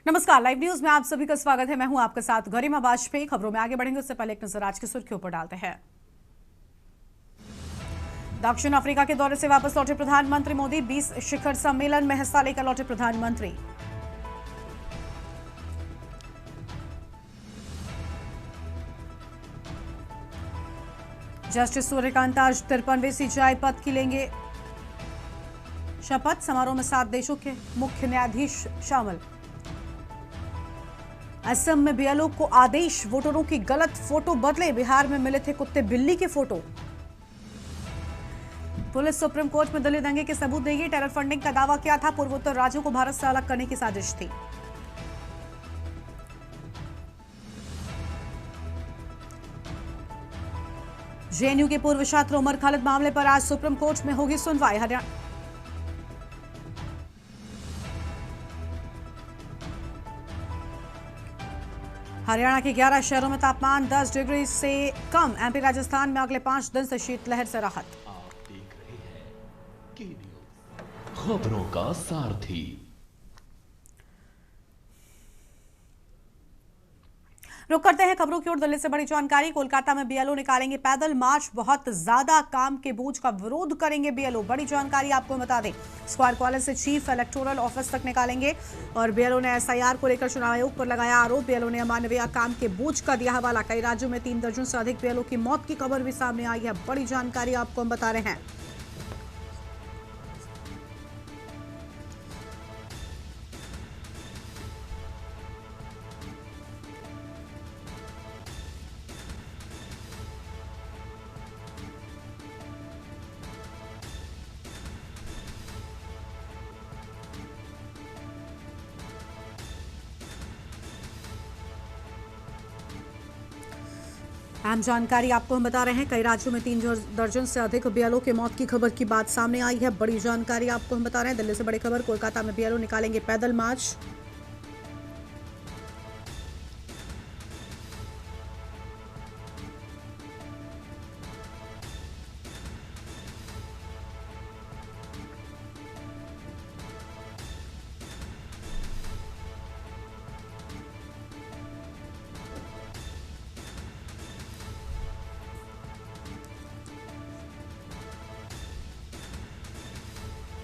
नमस्कार, live news में आप सभी का स्वागत है। मैं हूं आपके साथ गरिमा वाजपेयी। खबरों में आगे बढ़ेंगे उससे पहले एक नजर आज की सुर्खियों पर डालते हैं। दक्षिण अफ्रीका के दौरे से वापस लौटे प्रधानमंत्री मोदी। 20 शिखर सम्मेलन में हिस्सा लेकर लौटे प्रधानमंत्री। जस्टिस सूर्यकांत आज 53वें सीजेआई पद की लेंगे शपथ। समारोह में 7 देशों के मुख्य न्यायाधीश शामिल। असम में बीएलओ को आदेश, वोटरों की गलत फोटो बदले। बिहार में मिले थे कुत्ते बिल्ली के फोटो। पुलिस सुप्रीम कोर्ट में दिल्ली दंगे के सबूत देगी। टेरर फंडिंग का दावा किया था। पूर्वोत्तर राज्यों को भारत से अलग करने की साजिश थी। जेएनयू के पूर्व छात्र उमर खालिद मामले पर आज सुप्रीम कोर्ट में होगी सुनवाई। हरियाणा के 11 शहरों में तापमान 10 डिग्री से कम। एमपी राजस्थान में अगले 5 दिन से शीतलहर से राहत। आप देख रहे हैं के न्यूज़, खबरों का सारथी। रुक करते हैं खबरों की ओर। दिल्ली से बड़ी जानकारी। कोलकाता में बीएलओ निकालेंगे पैदल मार्च। बहुत ज्यादा काम के बोझ का विरोध करेंगे बीएलओ। बड़ी जानकारी आपको बता दें, स्क्वायर कॉलेज से चीफ इलेक्टोरल ऑफिस तक निकालेंगे। और बीएलओ ने एसआईआर को लेकर चुनाव आयोग पर लगाया आरोप। बीएलओ ने अमानवीय काम के बोझ का दिया हवाला। कई राज्यों में 3 दर्जन से अधिक बीएलओ की मौत की खबर भी सामने आई है। बड़ी जानकारी आपको हम बता रहे हैं। अहम जानकारी आपको हम बता रहे हैं। कई राज्यों में 3 दर्जन से अधिक बीएलओ के मौत की खबर की बात सामने आई है। बड़ी जानकारी आपको हम बता रहे हैं। दिल्ली से बड़ी खबर। कोलकाता में बीएलओ निकालेंगे पैदल मार्च।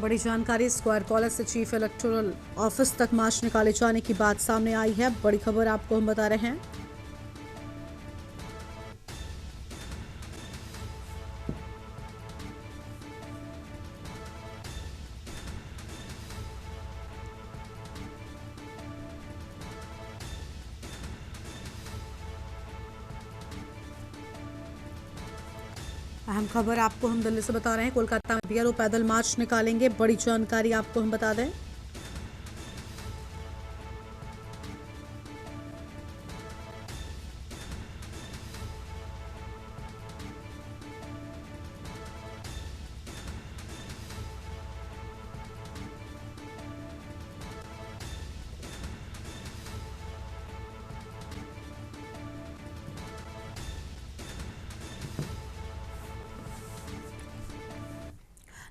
बड़ी जानकारी। स्क्वायर कॉलेज से चीफ इलेक्टोरल ऑफिस तक मार्च निकाले जाने की बात सामने आई है। बड़ी खबर आपको हम बता रहे हैं। अहम खबर आपको हम दिल्ली से बता रहे हैं। कोलकाता में बीएलओ पैदल मार्च निकालेंगे। बड़ी जानकारी आपको हम बता दें।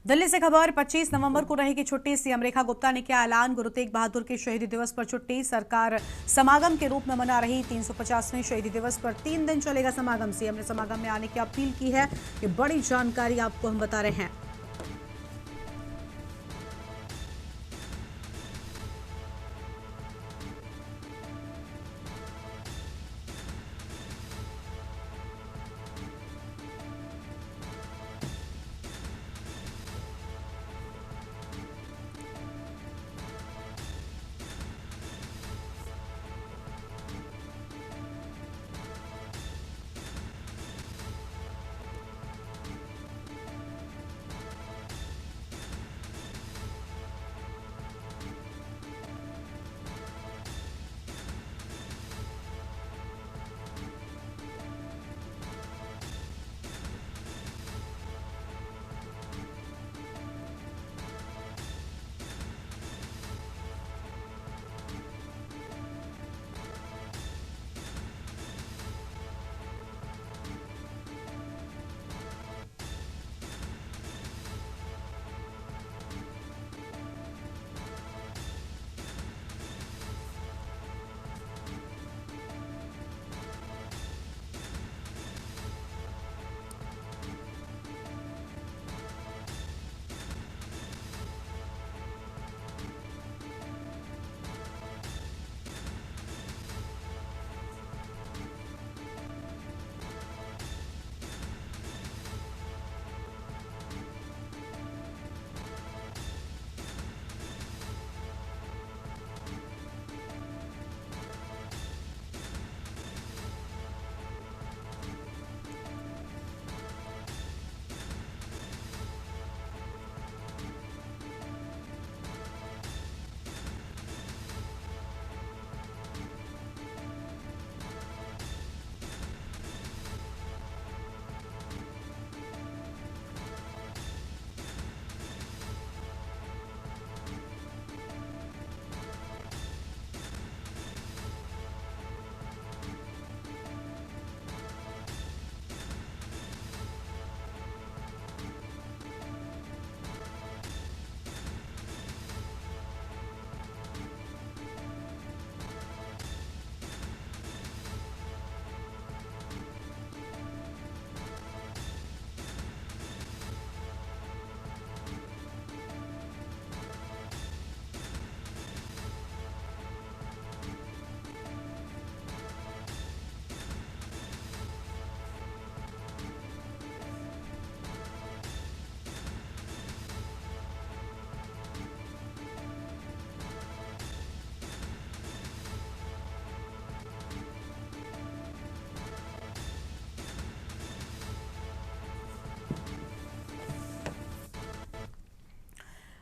दिल्ली से खबर। 25 नवंबर को रहेगी छुट्टी। सीएम रेखा गुप्ता ने किया ऐलान। गुरु तेग बहादुर के शहीदी दिवस पर छुट्टी। सरकार समागम के रूप में मना रही। 350वें शहीदी दिवस पर 3 दिन चलेगा समागम। सीएम ने समागम में आने की अपील की है। ये बड़ी जानकारी आपको हम बता रहे हैं।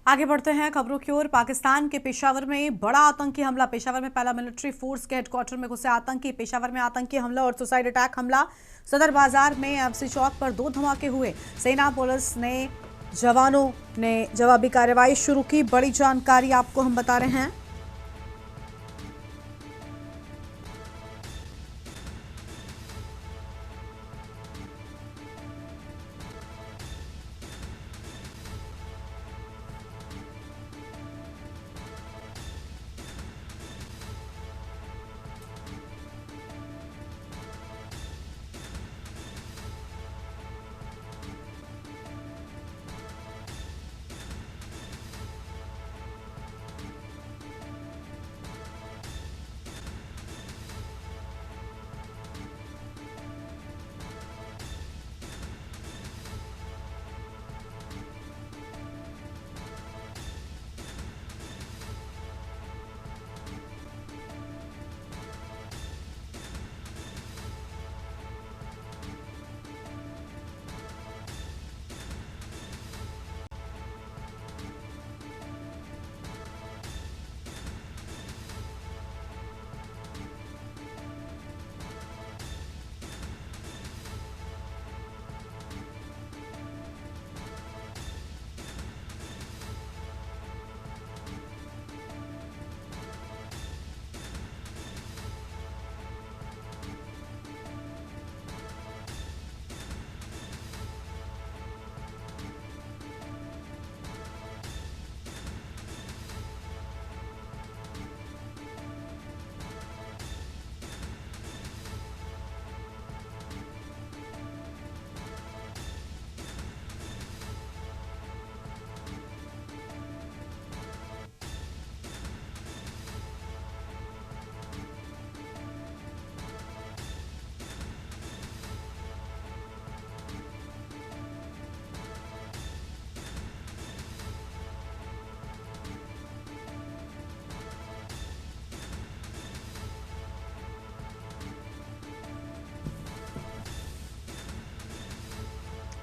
आगे बढ़ते हैं खबरों की ओर। पाकिस्तान के पेशावर में बड़ा आतंकी हमला। पेशावर में पहला मिलिट्री फोर्स के हेडक्वार्टर में घुसे आतंकी। पेशावर में आतंकी हमला और सुसाइड अटैक हमला। सदर बाजार में एफसी चौक पर 2 धमाके हुए। सेना पुलिस ने जवानों ने जवाबी कार्रवाई शुरू की। बड़ी जानकारी आपको हम बता रहे हैं।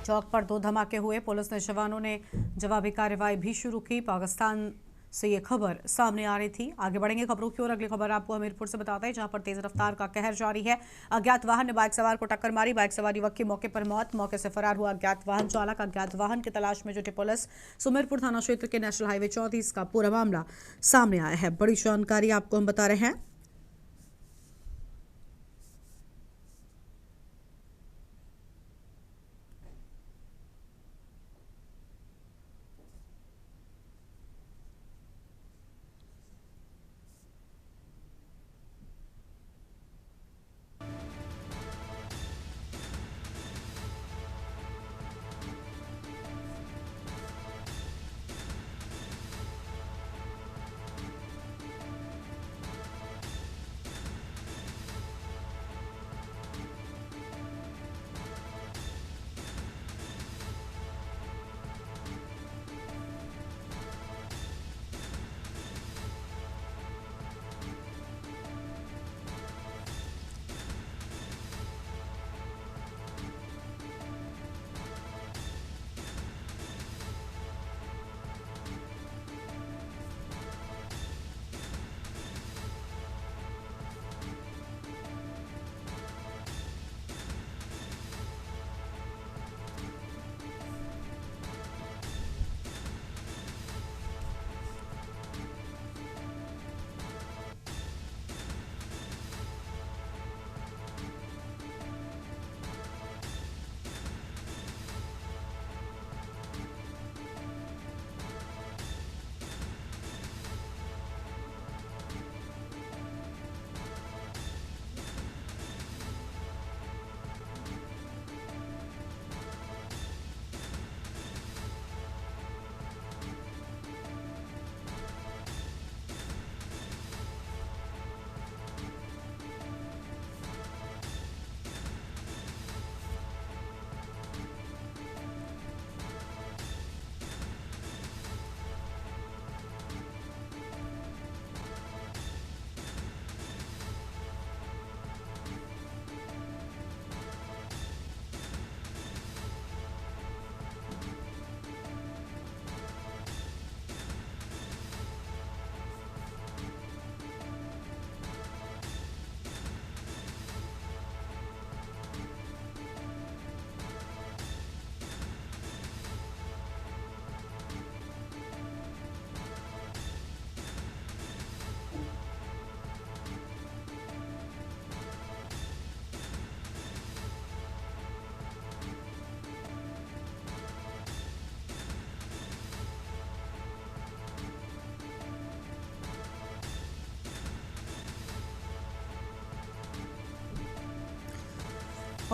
चौक पर 2 धमाके हुए। पुलिस ने जवानों ने जवाबी कार्रवाई भी शुरू की। पाकिस्तान से ये खबर सामने आ रही थी। आगे बढ़ेंगे खबरों की ओर। अगली खबर आपको हमीरपुर से बताते हैं, जहां पर तेज रफ्तार का कहर जारी है। अज्ञात वाहन ने बाइक सवार को टक्कर मारी। बाइक सवार युवक की मौके पर मौत। मौके से फरार हुआ अज्ञात वाहन चालक। अज्ञात वाहन की तलाश में जुटी पुलिस। सुमेरपुर थाना क्षेत्र के नेशनल हाईवे 34 का पूरा मामला सामने आया है। बड़ी जानकारी आपको हम बता रहे हैं।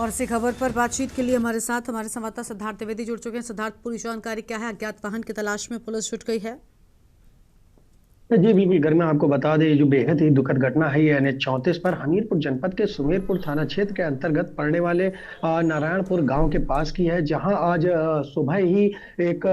और इसी खबर पर बातचीत के लिए हमारे साथ हमारे संवाददाता सिद्धार्थ द्विवेदी जुड़ चुके हैं। सिद्धार्थ, पूरी जानकारी क्या है? अज्ञात वाहन की तलाश में पुलिस जुट गई है। जी बिल्कुल, घर में आपको बता दें, ये जो बेहद ही दुखद घटना है ये NH 34 पर हमीरपुर जनपद के सुमेरपुर थाना क्षेत्र के अंतर्गत पड़ने वाले नारायणपुर गांव के पास की है, जहां आज सुबह ही एक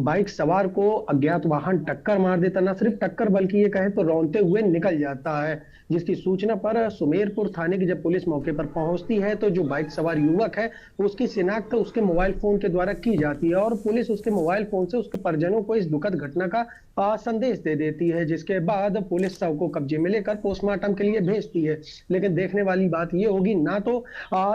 बाइक सवार को अज्ञात वाहन टक्कर मार देता। न सिर्फ टक्कर बल्कि ये कहें तो रौंदते हुए निकल जाता है, जिसकी सूचना पर सुमेरपुर थाने की जब पुलिस मौके पर पहुंचती है तो जो बाइक सवार युवक है उसकी शिनाख्त उसके मोबाइल फोन के द्वारा की जाती है और पुलिस उसके मोबाइल फोन से उसके परिजनों को इस दुखद घटना का संदेश दे देती है, जिसके बाद पुलिस शव को कब्जे में लेकर पोस्टमार्टम के लिए भेजती है। लेकिन देखने वाली बात यह होगी, ना तो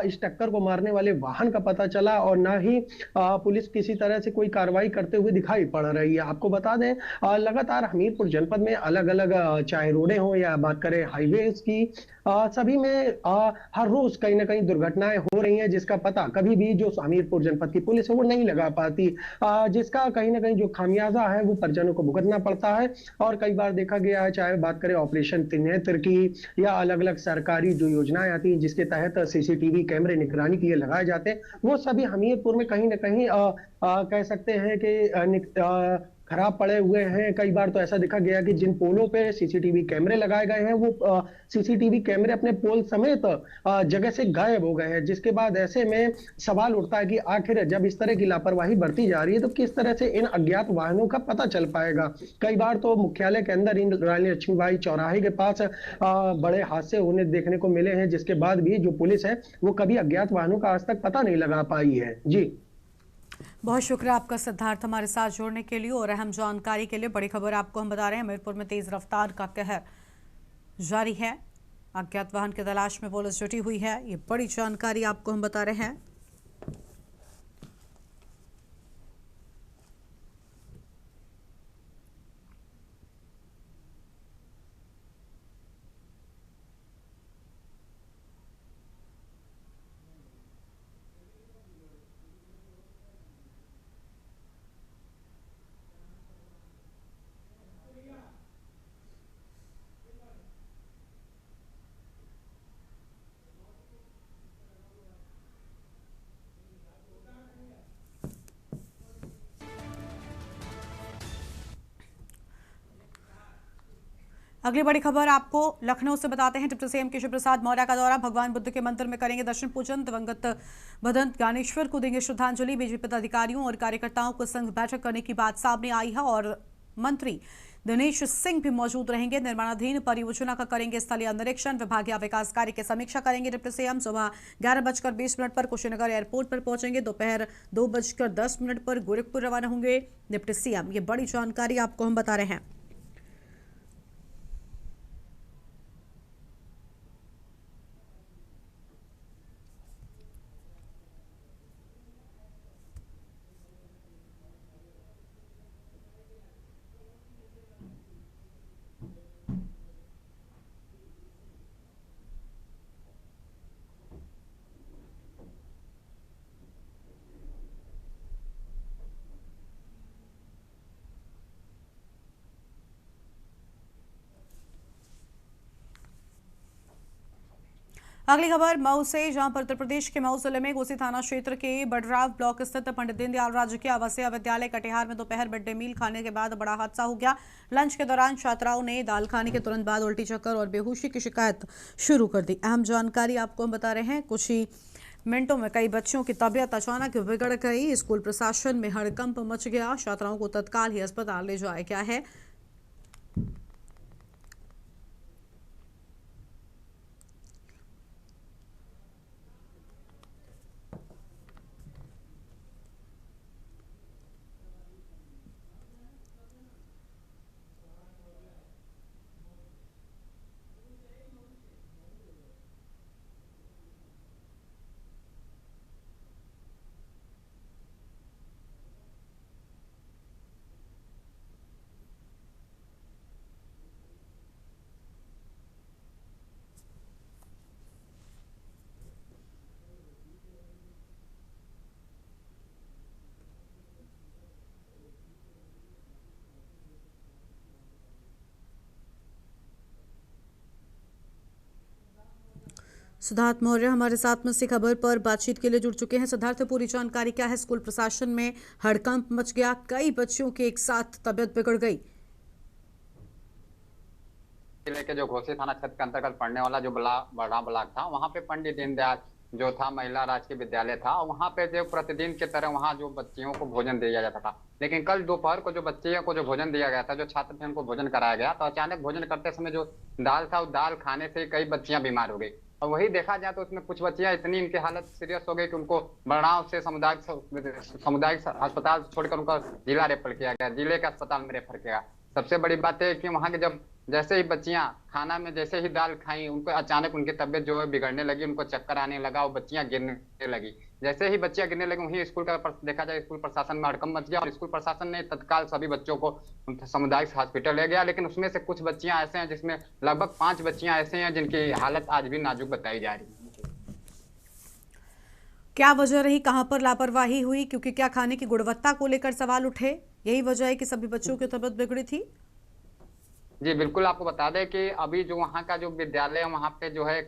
इस टक्कर को मारने वाले वाहन का पता चला और ना ही पुलिस किसी तरह से कोई कार्रवाई करते हुए दिखाई पड़ रही है। आपको बता दें, लगातार हमीरपुर जनपद में अलग अलग चाहे रोडें हो या बात करें हाईवेज की, सभी में हर रोज कहीं ना कहीं दुर्घटनाएं हो रही हैं, जिसका पता कभी भी जो हमीरपुर जनपद की पुलिस है वो नहीं लगा पाती, जिसका कहीं ना कहीं जो खामियाजा है वो परिजनों को भुगतना पड़ता है। और कई बार देखा गया है, चाहे बात करें ऑपरेशन त्रिनेत्र की या अलग अलग सरकारी जो योजनाएं आती हैं जिसके तहत CCTV कैमरे निगरानी के लिए लगाए जाते हैं, वो सभी हमीरपुर में कहीं ना कहीं कह सकते हैं कि खराब पड़े हुए हैं। कई बार तो ऐसा देखा गया कि जिन पोलों पे CCTV कैमरे लगाए गए हैं वो CCTV कैमरे अपने पोल समेत जगह से गायब हो गए हैं, जिसके बाद ऐसे में सवाल उठता है कि आखिर जब इस तरह की लापरवाही बढ़ती जा रही है तो किस तरह से इन अज्ञात वाहनों का पता चल पाएगा। कई बार तो मुख्यालय के अंदर इन रानी लक्ष्मीबाई चौराहे के पास बड़े हादसे होने देखने को मिले हैं, जिसके बाद भी जो पुलिस है वो कभी अज्ञात वाहनों का आज तक पता नहीं लगा पाई है। जी, बहुत शुक्रिया आपका सिद्धार्थ, हमारे साथ जुड़ने के लिए और अहम जानकारी के लिए। बड़ी खबर आपको हम बता रहे हैं, हमीरपुर में तेज रफ्तार का कहर जारी है। अज्ञात वाहन की तलाश में पुलिस जुटी हुई है। ये बड़ी जानकारी आपको हम बता रहे हैं। अगली बड़ी खबर आपको लखनऊ से बताते हैं। डिप्टी CM केशव प्रसाद मौर्य का दौरा, भगवान बुद्ध के मंदिर में करेंगे दर्शन पूजन। दिवंगत भदंत ज्ञानेश्वर को देंगे श्रद्धांजलि। बीजेपी पदाधिकारियों और कार्यकर्ताओं को संग बैठक करने की बात सामने आई है और मंत्री दिनेश सिंह भी मौजूद रहेंगे। निर्माणाधीन परियोजना का करेंगे स्थलीय निरीक्षण। विभागीय विकास कार्य की समीक्षा करेंगे डिप्टी CM। सुबह 11:20 पर कुशीनगर एयरपोर्ट पर पहुंचेंगे। दोपहर 2:10 पर गोरखपुर रवाना होंगे डिप्टी CM। ये बड़ी जानकारी आपको हम बता रहे हैं। अगली खबर मऊ से, जहां पर उत्तर प्रदेश के मऊ जिले में घोसी थाना क्षेत्र के बडराव ब्लॉक स्थित पंडित दीनदयाल राजकीय आवासीय विद्यालय कटिहार में दोपहर मिड डे मील खाने के बाद बड़ा हादसा हो गया। लंच के दौरान छात्राओं ने दाल खाने के तुरंत बाद उल्टी चक्कर और बेहोशी की शिकायत शुरू कर दी। अहम जानकारी आपको हम बता रहे हैं। कुछ ही मिनटों में कई बच्चों की तबीयत अचानक बिगड़ गई। स्कूल प्रशासन में हड़कंप मच गया। छात्राओं को तत्काल ही अस्पताल ले जाया गया है। सिद्धार्थ मौर्य हमारे साथ में इसी खबर पर बातचीत के लिए जुड़ चुके हैं। सिद्धार्थ, पूरी जानकारी क्या है? स्कूल प्रशासन में हड़कंप मच गया, कई बच्चों की एक साथ तबीयत बिगड़ गई। जिले के जो घोसी थाना क्षेत्र के अंतर्गत पड़ने वाला जो बड़ा ब्लॉक था, वहाँ पे पंडित दीनदयाल जो था महिला राजकीय विद्यालय था, वहाँ पे जो प्रतिदिन की तरह वहाँ जो बच्चियों को भोजन दिया जाता था। लेकिन कल दोपहर को जो बच्चियों को जो भोजन दिया गया था, जो छात्र थे उनको भोजन कराया गया, तो अचानक भोजन करते समय जो दाल था, उस दाल खाने से कई बच्चियां बीमार हो गई। और वही देखा जाए तो उसमें कुछ बच्चियां इतनी इनकी हालत सीरियस हो गई कि उनको बड़गांव से सामुदायिक अस्पताल छोड़कर उनका जिला रेफर किया गया, जिले के अस्पताल में रेफर किया। सबसे बड़ी बात है कि वहां के जब जैसे ही बच्चियां खाना में जैसे ही दाल खाई, उनको अचानक उनकी तबीयत जो है बिगड़ने लगी, उनको चक्कर आने लगा और बच्चियां गिरने लगी। जैसे ही बच्चियां गिरने लगी, वहीं स्कूल का देखा जाए स्कूल प्रशासन में हड़कंप मच गया और स्कूल प्रशासन ने तत्काल सभी बच्चों को सामुदायिक हॉस्पिटल ले गया। लेकिन उसमें से कुछ बच्चियां ऐसे हैं जिसमें लगभग 5 बच्चियां ऐसे हैं जिनकी हालत आज भी नाजुक बताई जा रही है। क्या वजह रही, कहां पर लापरवाही हुई? क्योंकि क्या खाने की गुणवत्ता को लेकर सवाल उठे, यही वजह है कि सभी बच्चों की तबीयत बिगड़ी थी। जी बिल्कुल, आपको बता दें कि अभी जो वहाँ का जो विद्यालय है, वहाँ पे जो है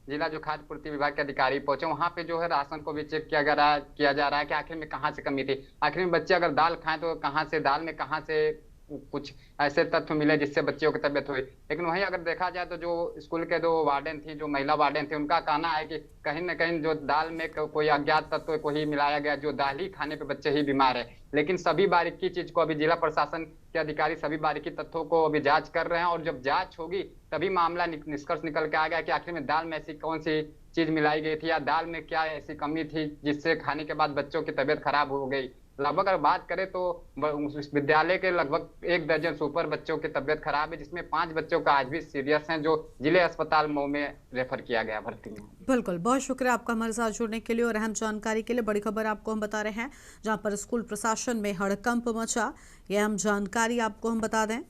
जिला जो खाद्य पूर्ति विभाग के अधिकारी पहुंचे, वहाँ पे जो है राशन को भी चेक किया जा रहा है कि आखिर में कहाँ से कमी थी। आखिर में बच्चे अगर दाल खाएं तो कहाँ से दाल में कहाँ से कुछ ऐसे तत्व मिले जिससे बच्चियों की तबीयत हुई। लेकिन वहीं अगर देखा जाए तो जो स्कूल के दो वार्डन थी, जो महिला वार्डन थी, उनका कहना है कि कहीं ना कहीं जो दाल में कोई अज्ञात तत्व को ही मिलाया गया, जो दाल ही खाने पे बच्चे ही बीमार है। लेकिन सभी बारीकी चीज को अभी जिला प्रशासन के अधिकारी सभी बारीकी तथ्यों को अभी जांच कर रहे हैं और जब जांच होगी तभी मामला निष्कर्ष निकल के आ गया कि आखिर में दाल में ऐसी कौन सी चीज मिलाई गई थी या दाल में क्या ऐसी कमी थी जिससे खाने के बाद बच्चों की तबीयत खराब हो गई। लगभग अगर बात करें तो उस विद्यालय के लगभग 1 दर्जन से ऊपर बच्चों की तबीयत खराब है, जिसमें 5 बच्चों का आज भी सीरियस हैं, जो जिले अस्पताल मऊ में रेफर किया गया भर्ती में। बिल्कुल, बहुत शुक्रिया आपका हमारे साथ जुड़ने के लिए और अहम जानकारी के लिए। बड़ी खबर आपको हम बता रहे हैं, जहां पर स्कूल प्रशासन में हड़कंप मचा, यह अहम जानकारी आपको हम बता दें।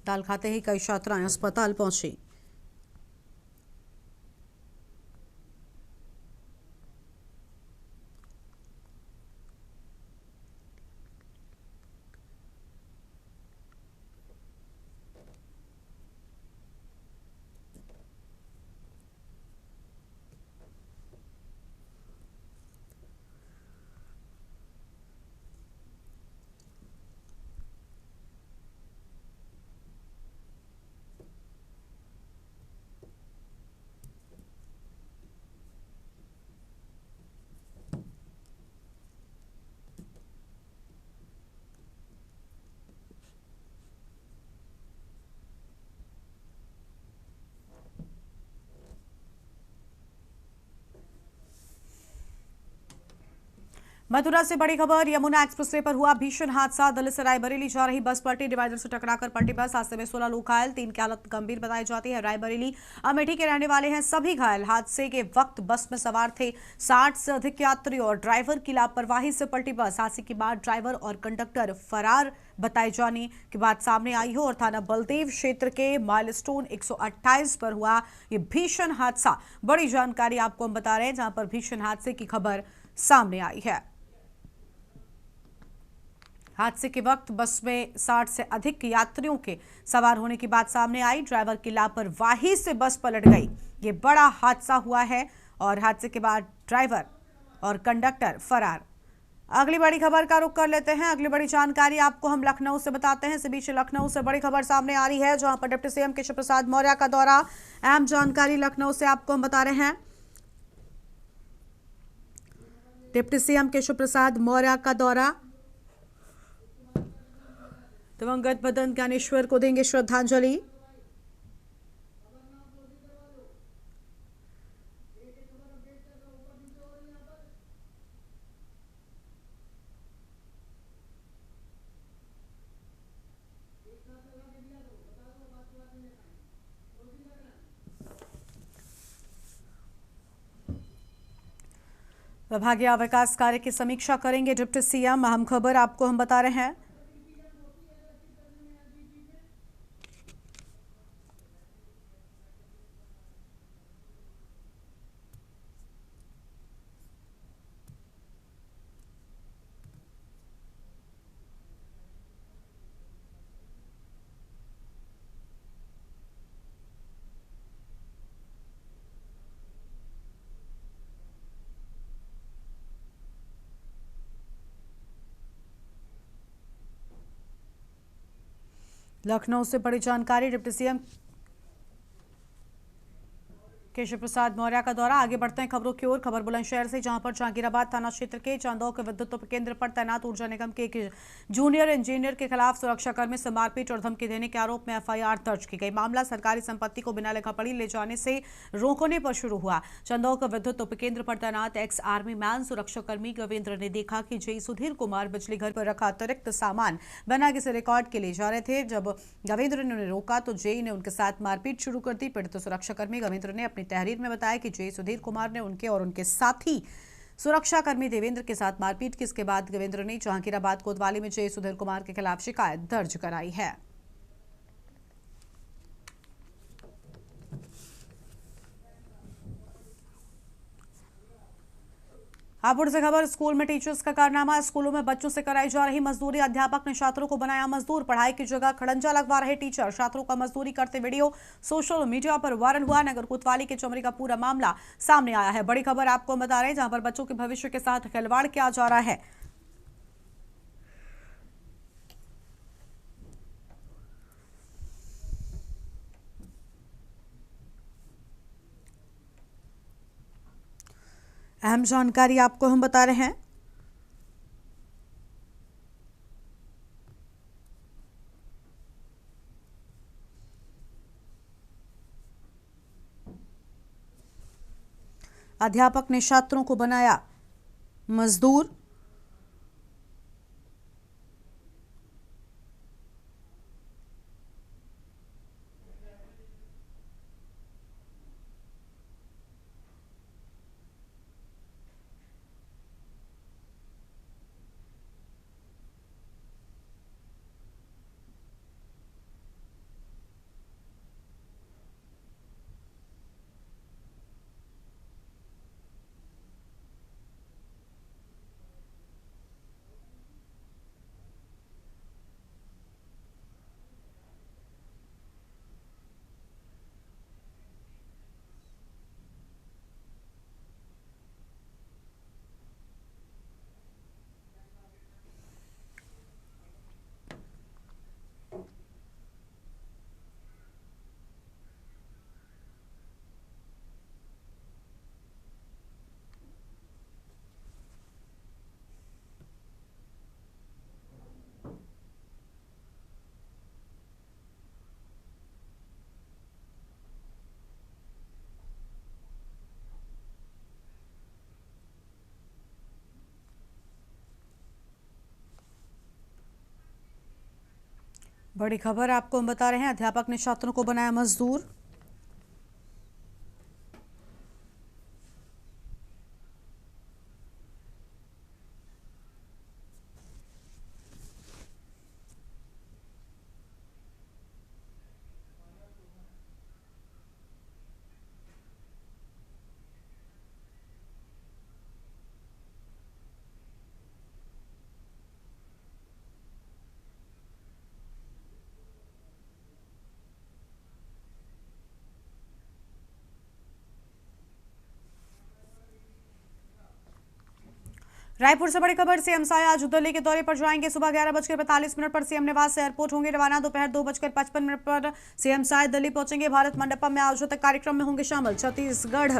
दाल खाते ही कई छात्राएं अस्पताल पहुंची। मथुरा से बड़ी खबर, यमुना एक्सप्रेसवे पर हुआ भीषण हादसा। दिल्ली से रायबरेली जा रही बस पलटी, डिवाइडर से टकराकर पलटी बस। हादसे में 16 लोग घायल, 3 की हालत गंभीर बताई जाती है। रायबरेली अमेठी के रहने वाले हैं सभी घायल। हादसे के वक्त बस में सवार थे 60 से अधिक यात्री और ड्राइवर की लापरवाही से पलटी बस। हादसे के बाद ड्राइवर और कंडक्टर फरार बताए जाने की बात सामने आई हो और थाना बलदेव क्षेत्र के माइलस्टोन 128 पर हुआ ये भीषण हादसा। बड़ी जानकारी आपको हम बता रहे हैं, जहां पर भीषण हादसे की खबर सामने आई है। हादसे के वक्त बस में 60 से अधिक यात्रियों के सवार होने की बात सामने आई। ड्राइवर की लापरवाही से बस पलट गई। ये बड़ा हादसा हुआ है और हादसे के बाद ड्राइवर और कंडक्टर फरार। अगली बड़ी खबर का रुख कर लेते हैं। अगली बड़ी जानकारी आपको हम लखनऊ से बताते हैं। इसी बीच लखनऊ से बड़ी खबर सामने आ रही है, जहां पर डिप्टी सीएम केशव प्रसाद मौर्य का दौरा। अहम जानकारी लखनऊ से आपको हम बता रहे हैं। डिप्टी सीएम केशव प्रसाद मौर्य का दौरा, दिवंगत मदन ज्ञानेश्वर को देंगे श्रद्धांजलि। विभागीय विकास कार्य की समीक्षा करेंगे डिप्टी सीएम। अहम खबर आपको हम बता रहे हैं। लखनऊ से बड़ी जानकारी। डिप्टी सीएम केशव प्रसाद मौर्य का दौरा। आगे बढ़ते हैं खबरों की ओर। खबर बुलंदशहर से, जहां पर जहांगीराबाद थाना क्षेत्र के चांदौक विद्युत उपकेंद्र पर तैनात ऊर्जा निगम के एक जूनियर इंजीनियर के खिलाफ सुरक्षाकर्मी से मारपीट और धमकी देने के आरोप में एफआईआर दर्ज की गई। मामला सरकारी संपत्ति को बिना लिखापढ़ी ले जाने से रोकने पर शुरू हुआ। चांदौक विद्युत उपकेंद्र पर तैनात एक्स आर्मी मैन सुरक्षाकर्मी गवेंद्र ने देखा कि जेई सुधीर कुमार बिजली घर पर रखा अतिरिक्त सामान बिना किसी रिकॉर्ड के ले जा रहे थे। जब गवेंद्र ने उन्हें रोका तो जेई ने उनके साथ मारपीट शुरू कर दी। पीड़ित सुरक्षाकर्मी गवेंद्र ने अपनी तहरीर में बताया कि जेई सुधीर कुमार ने उनके और उनके साथी सुरक्षाकर्मी देवेंद्र के साथ मारपीट की। इसके बाद गवेंद्र ने जहांगीराबाद कोतवाली में जेई सुधीर कुमार के खिलाफ शिकायत दर्ज कराई है। हापुड़ से खबर। स्कूल में टीचर्स का कारनामा। स्कूलों में बच्चों से कराई जा रही मजदूरी। अध्यापक ने छात्रों को बनाया मजदूर। पढ़ाई की जगह खड़ंजा लगवा रहे टीचर। छात्रों का मजदूरी करते वीडियो सोशल मीडिया पर वायरल हुआ। नगर कोतवाली के चमरी का पूरा मामला सामने आया है। बड़ी खबर आपको बता रहे हैं, जहां पर बच्चों के भविष्य के साथ खिलवाड़ किया जा रहा है। अहम जानकारी आपको हम बता रहे हैं। अध्यापक ने छात्रों को बनाया मजदूर। बड़ी खबर आपको हम बता रहे हैं। अध्यापक ने छात्रों को बनाया मजदूर। रायपुर से बड़ी खबर। सीएम साय आज दिल्ली के दौरे पर जाएंगे। सुबह 11:45 पर सीएम निवास से एयरपोर्ट होंगे रवाना। दोपहर 2:55 पर सीएम साय दिल्ली पहुंचेंगे। भारत मंडपम में आयोजित कार्यक्रम में होंगे शामिल। छत्तीसगढ़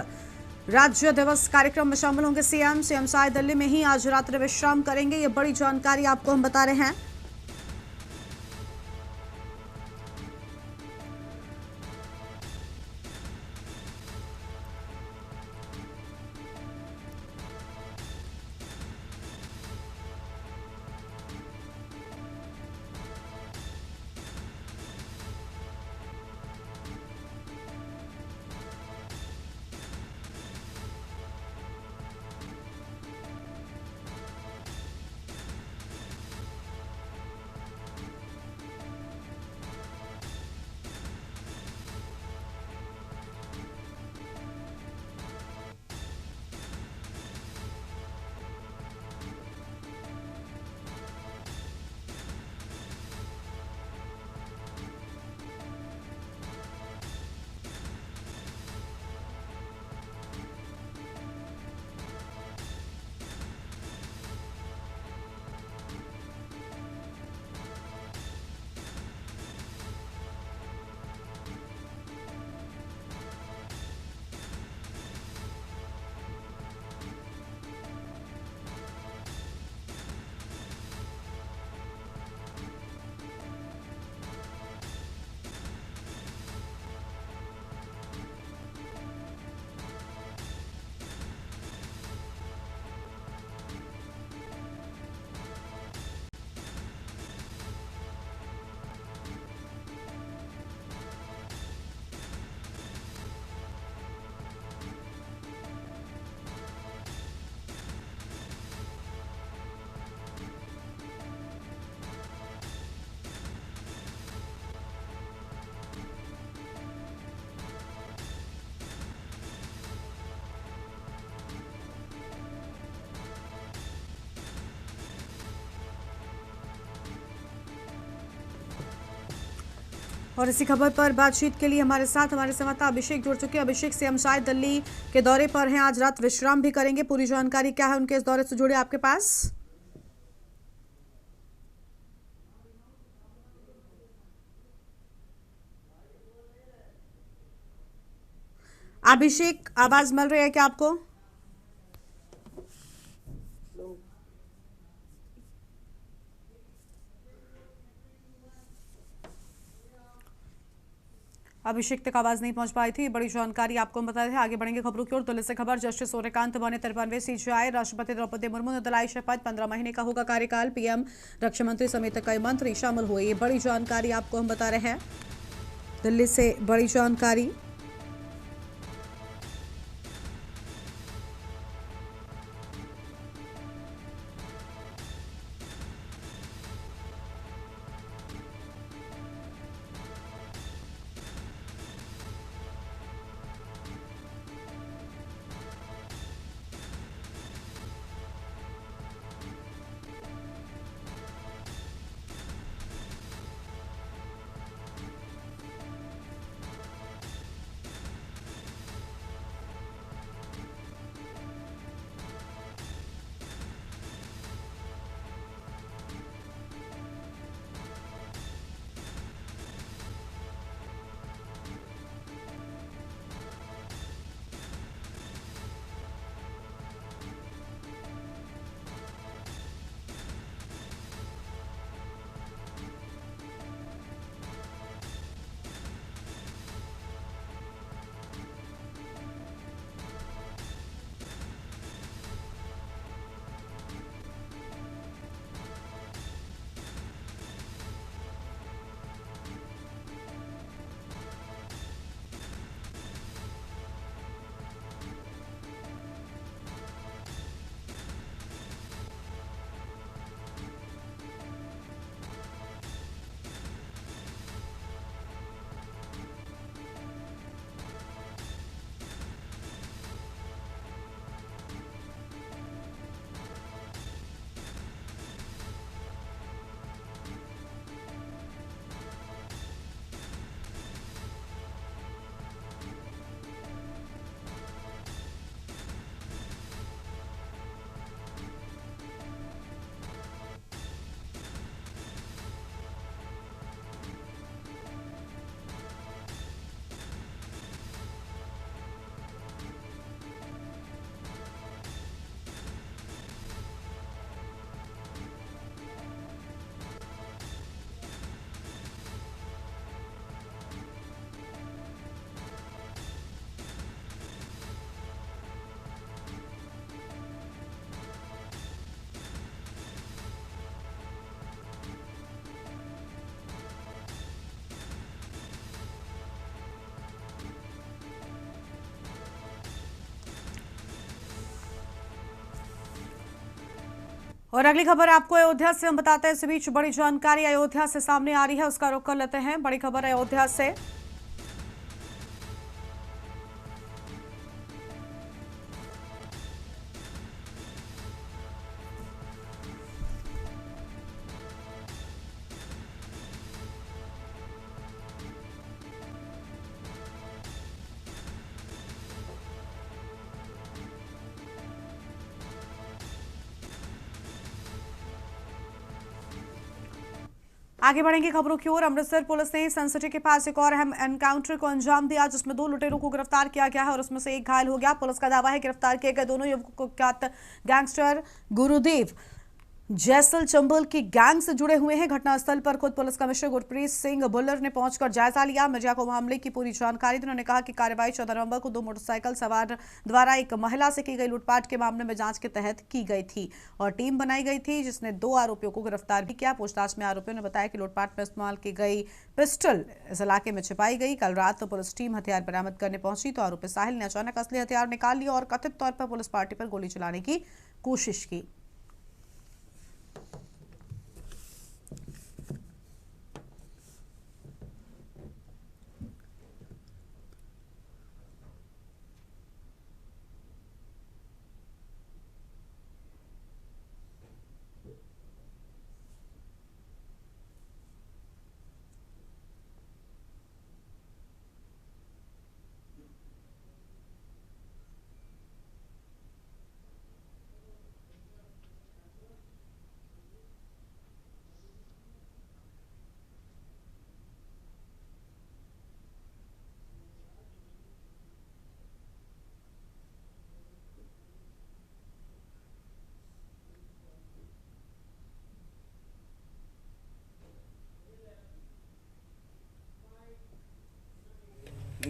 राज्य दिवस कार्यक्रम में शामिल होंगे सीएम। सीएम साय दिल्ली में ही आज रात्रि विश्राम करेंगे। ये बड़ी जानकारी आपको हम बता रहे हैं। और इसी खबर पर बातचीत के लिए हमारे साथ हमारे संवाददाता अभिषेक जुड़ चुके हैं। अभिषेक, सीएम शायद दिल्ली के दौरे पर हैं, आज रात विश्राम भी करेंगे। पूरी जानकारी क्या है उनके इस दौरे से जुड़े आपके पास? अभिषेक, आवाज मिल रही है क्या आपको? अभिषेक तक आवाज नहीं पहुंच पाई थी। बड़ी जानकारी आपको बता रहे थे। आगे बढ़ेंगे खबरों की ओर। दिल्ली से खबर, जस्टिस सूर्यकांत बने 53वें सीजेआई। राष्ट्रपति द्रौपदी मुर्मू ने दिलाई शपथ, 15 महीने का होगा कार्यकाल। पीएम, रक्षा मंत्री समेत कई मंत्री शामिल हुए। ये बड़ी जानकारी आपको हम बता रहे हैं, दिल्ली से बड़ी जानकारी। और अगली खबर आपको अयोध्या से हम बताते हैं। इस बीच बड़ी जानकारी अयोध्या से सामने आ रही है, उसका रुख कर लेते हैं। बड़ी खबर अयोध्या से। आगे बढ़ेंगे खबरों की ओर। अमृतसर पुलिस ने सनसिटी के पास एक और अहम एनकाउंटर को अंजाम दिया, जिसमें 2 लुटेरों को गिरफ्तार किया गया है और उसमें से एक घायल हो गया। पुलिस का दावा है गिरफ्तार किए गए दोनों युवकों को कुख्यात गैंगस्टर गुरुदेव जैसल चंबल की गैंग से जुड़े हुए हैं। घटनास्थल पर खुद पुलिस कमिश्नर गुरप्रीत सिंह बुल्लर ने पहुंचकर जायजा लिया। मीडिया को मामले की पूरी जानकारी दी। उन्होंने कहा कि कार्रवाई 14 नवंबर को 2 मोटरसाइकिल सवार द्वारा एक महिला से की गई लूटपाट के मामले में जांच के तहत की गई थी और टीम बनाई गई थी, जिसने 2 आरोपियों को गिरफ्तार भी किया। पूछताछ में आरोपियों ने बताया कि लूटपाट में इस्तेमाल की गई पिस्टल इस इलाके में छिपाई गई। कल रात पुलिस टीम हथियार बरामद करने पहुंची तो आरोपी साहिल ने अचानक असली हथियार निकाल लिया और कथित तौर पर पुलिस पार्टी पर गोली चलाने की कोशिश की।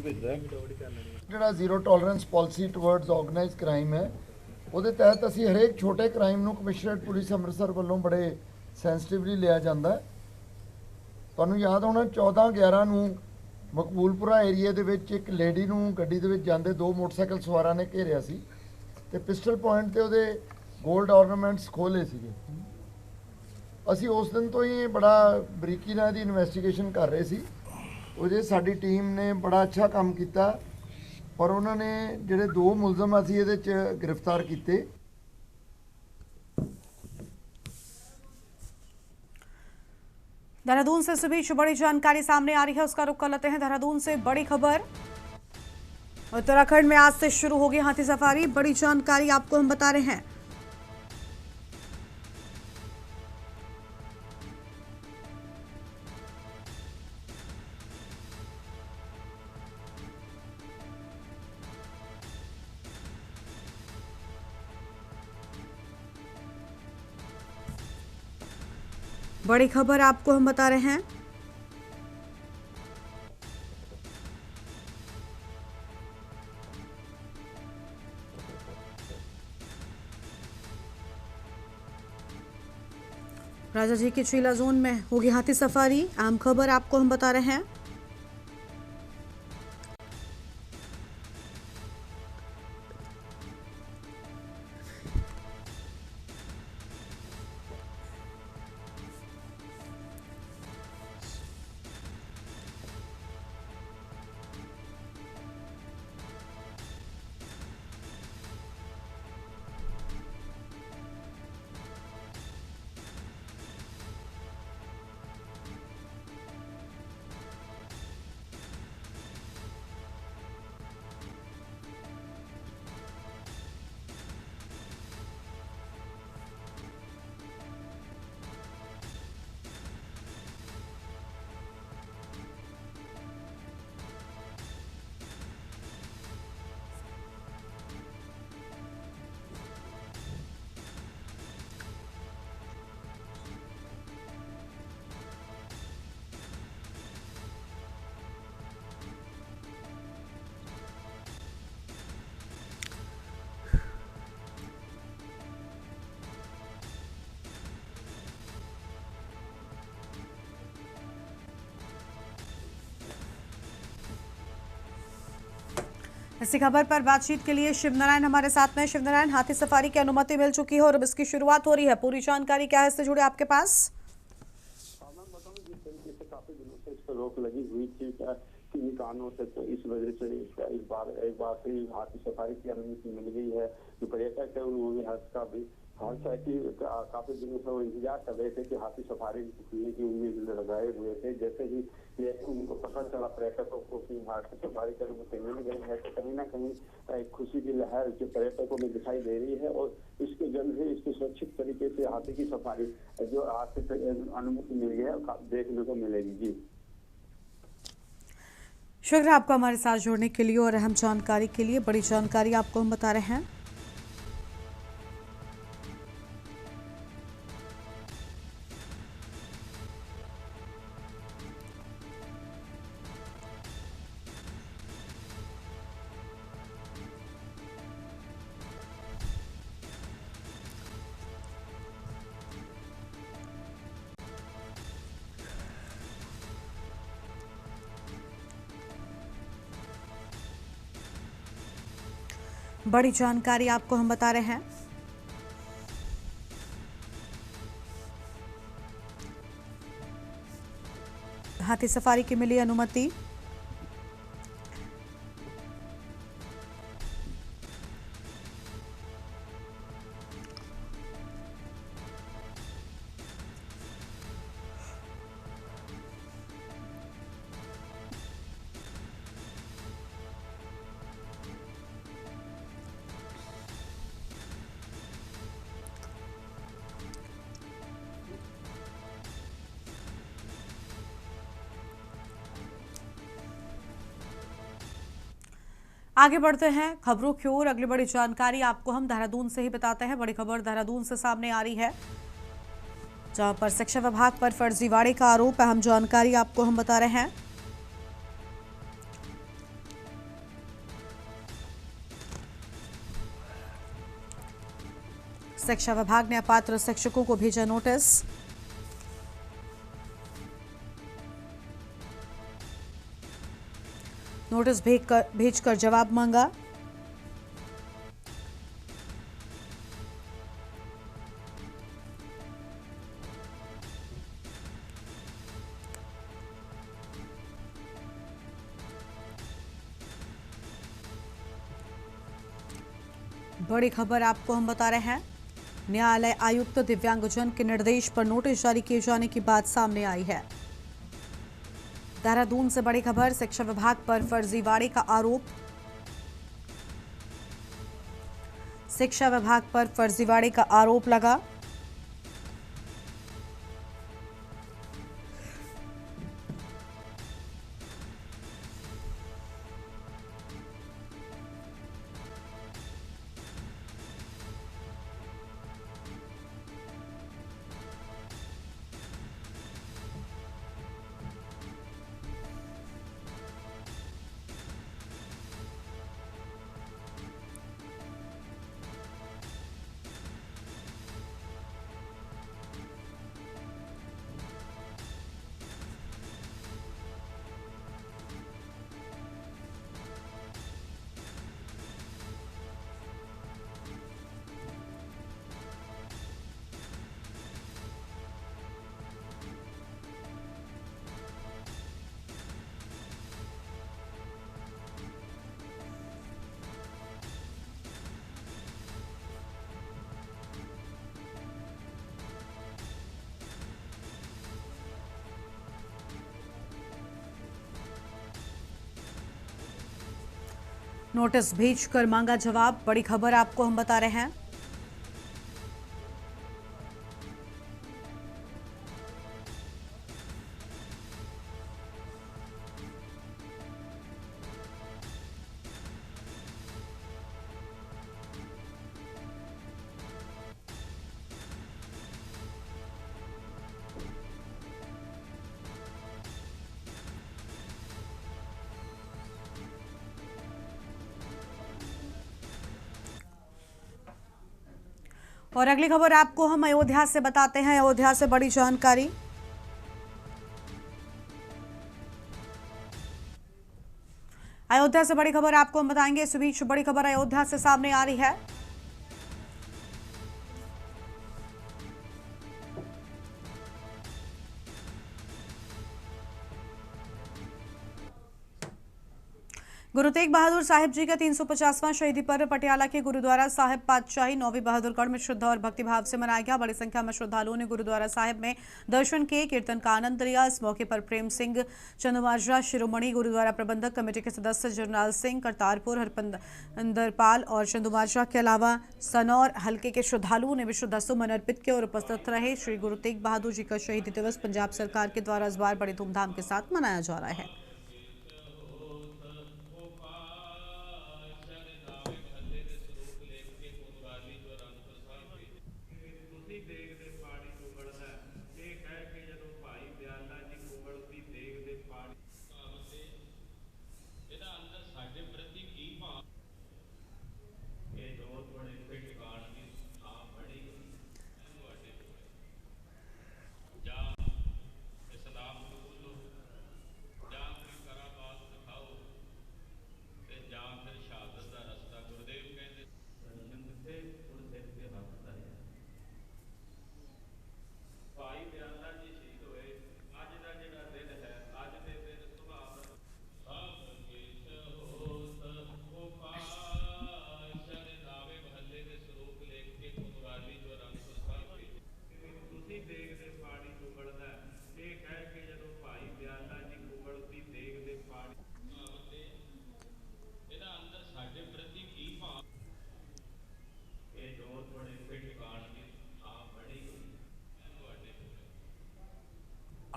ਜਿਹੜਾ zero tolerance policy towards organised crime ਹੈ ਉਹਦੇ ਤਹਿਤ ਅਸੀਂ ਹਰੇਕ ਛੋਟੇ ਕ੍ਰਾਈਮ ਨੂੰ ਕਮਿਸ਼ਨਰੇਟ ਪੁਲਿਸ ਅੰਮ੍ਰਿਤਸਰ ਵੱਲੋਂ ਬੜੇ ਸੈਂਸਿਟਿਵਲੀ ਲਿਆ ਜਾਂਦਾ ਹੈ। ਤੁਹਾਨੂੰ ਯਾਦ ਹੋਣਾ 14/11 ਨੂੰ ਮਕਬੂਲਪੁਰਾ ਏਰੀਆ ਦੇ ਵਿੱਚ ਇੱਕ ਲੇਡੀ ਨੂੰ ਗੱਡੀ ਦੇ ਵਿੱਚ ਜਾਂਦੇ ਦੋ ਮੋਟਰਸਾਈਕਲ ਸਵਾਰਾਂ ਨੇ ਘੇਰਿਆ ਸੀ ਤੇ ਪਿਸਟਲ ਪੁਆਇੰਟ ਤੇ ਉਹਦੇ 골ਡ ਆਰਨਾਮੈਂਟਸ ਖੋਲੇ ਸੀਗੇ। ਅਸੀਂ ਉਸ ਦਿਨ ਤੋਂ ਹੀ ਬੜਾ ਬਰੀਕੀ ਨਾਲ ਇਹਦੀ ਇਨਵੈਸਟੀਗੇਸ਼ਨ ਕਰ ਰਹੇ ਸੀ। ਉਹਦੇ ਸਾਡੀ ਟੀਮ ਨੇ ਬੜਾ ਅੱਛਾ ਕੰਮ ਕੀਤਾ और उन्होंने ਜਿਹੜੇ ਦੋ ਮੁਲਜ਼ਮ ਅਸੀਂ ਇਹਦੇ ਚ ਗ੍ਰਿਫਤਾਰ ਕੀਤੇ। देहरादून से इस बीच बड़ी जानकारी सामने आ रही है, उसका रुख कर लेते हैं। देहरादून से बड़ी खबर, उत्तराखंड में आज से शुरू होगी हाथी सफारी। बड़ी जानकारी आपको हम बता रहे हैं। बड़ी खबर आपको हम बता रहे हैं। राजाजी की चीला जोन में होगी हाथी सफारी, आम खबर आपको हम बता रहे हैं। इसी खबर पर बातचीत के लिए शिवनारायण हमारे साथ में। शिवनारायण, हाथी सफारी की अनुमति मिल चुकी है और अब इसकी शुरुआत हो रही है, पूरी जानकारी क्या है इससे जुड़े आपके पास? जिस तरीके से काफी दिनों से इस पर रोक लगी हुई थी किन्हीं कारणों से, तो इस वजह से एक बार से हाथी सफारी की अनुमति मिल गई है। जो पर्यटक है उन्होंने हर्ष का भी हादसा की काफी दिनों से वो इंतजार कर रहे थे कि हाथी सफारी खुलने की उम्मीद लगाए हुए थे। जैसे ही ये उनको पता चला पर्यटकों को कि हाथी सफारी की अनुमति मिल गई है, तो कहीं ना कहीं एक खुशी की लहर जो पर्यटकों में दिखाई दे रही है और इसके जल्द ही इसकी सुरक्षित तरीके से हाथी की सफारी जो आज से अनुमति मिल गई है देखने को मिलेगी। जी शुक्रिया आपको हमारे साथ जुड़ने के लिए और अहम जानकारी के लिए। बड़ी जानकारी आपको हम बता रहे हैं। बड़ी जानकारी आपको हम बता रहे हैं। हाथी सफारी की मिली अनुमति। आगे बढ़ते हैं खबरों की ओर। अगली बड़ी जानकारी आपको हम देहरादून से ही बताते हैं। बड़ी खबर देहरादून से सामने आ रही है, जहां पर शिक्षा विभाग पर फर्जीवाड़े का आरोप है। अहम जानकारी आपको हम बता रहे हैं। शिक्षा विभाग ने अपात्र शिक्षकों को भेजा नोटिस। नोटिस भेजकर जवाब मांगा। बड़ी खबर आपको हम बता रहे हैं। न्यायालय आयुक्त दिव्यांगजन के निर्देश पर नोटिस जारी किए जाने की बात सामने आई है। देहरादून से बड़ी खबर, शिक्षा विभाग पर फर्जीवाड़े का आरोप। शिक्षा विभाग पर फर्जीवाड़े का आरोप लगा। नोटिस भेजकर मांगा जवाब। बड़ी खबर आपको हम बता रहे हैं। और अगली खबर आपको हम अयोध्या से बताते हैं। अयोध्या से बड़ी जानकारी। अयोध्या से बड़ी खबर आपको हम बताएंगे। इस बीच बड़ी खबर अयोध्या से सामने आ रही है। गुरु तेग बहादुर साहिब जी का 350वां शहीदी पर्व पटियाला के गुरुद्वारा साहिब पातशाही 9वीं बहादुरगढ़ में श्रद्धा और भक्तिभाव से मनाया गया। बड़ी संख्या में श्रद्धालुओं ने गुरुद्वारा साहिब में दर्शन किए, कीर्तन का आनंद लिया। इस मौके पर प्रेम सिंह चंदुमाजरा शिरोमणि गुरुद्वारा प्रबंधक कमेटी के सदस्य जरनैल सिंह करतारपुर हरपिंदरपाल और चंदुमाजरा के अलावा सनौर हल्के के श्रद्धालुओं ने भी श्रद्धासुमन अर्पित किए और उपस्थित रहे। श्री गुरु तेग बहादुर जी का शहीदी दिवस पंजाब सरकार के द्वारा इस बार बड़ी धूमधाम के साथ मनाया जा रहा है।